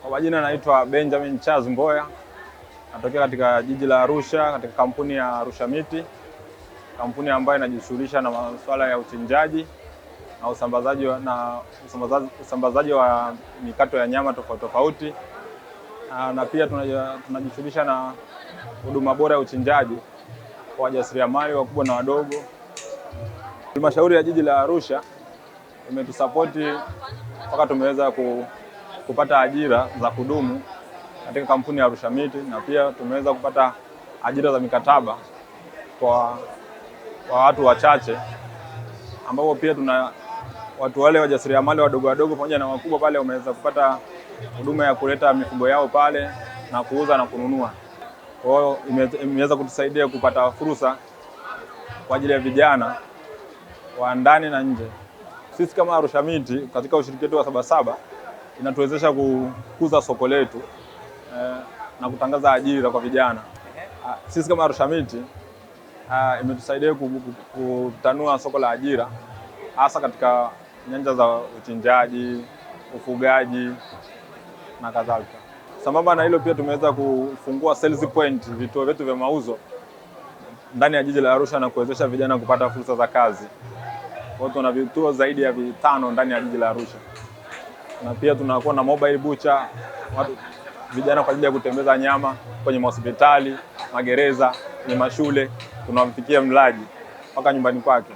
Kwa majina naitwa Benjamin Charles Mboya. Natokea katika jiji la Arusha katika kampuni ya Arusha Miti. Kampuni ambayo inajishughulisha na masuala ya uchinjaji na usambazaji wa mikato ya nyama tofauti tofauti. Na pia tunajishughulisha na huduma bora ya uchinjaji kwa wajasiriamali wakubwa na wadogo. Halmashauri ya jiji la Arusha imetusapoti mpaka tumeweza kupata ajira za kudumu katika kampuni ya Arusha Miti, na pia tumeweza kupata ajira za mikataba kwa watu wachache, ambapo pia tuna watu wale wajasiriamali wadogo wadogo pamoja na wakubwa pale wameweza kupata huduma ya kuleta mifugo yao pale na kuuza na kununua. Kwa hiyo imeweza kutusaidia kupata fursa kwa ajili ya vijana wa ndani na nje. Sisi kama Arusha Miti katika ushiriki wetu wa Sabasaba inatuwezesha kukuza soko letu na kutangaza ajira kwa vijana. Sisi kama Arusha Miti imetusaidia kutanua soko la ajira hasa katika nyanja za uchinjaji, ufugaji na kadhalika. Sambamba na hilo pia tumeweza kufungua sales point, vituo vyetu vya mauzo ndani ya jiji la Arusha na kuwezesha vijana kupata fursa za kazi. Kwa hiyo tuna vituo zaidi ya 5 ndani ya jiji la Arusha. Na pia tunakuwa na mobile butcher, vijana kwa ajili ya kutembeza nyama kwenye hospitali, magereza, kwenye mashule, tunamfikia mlaji mpaka nyumbani kwake.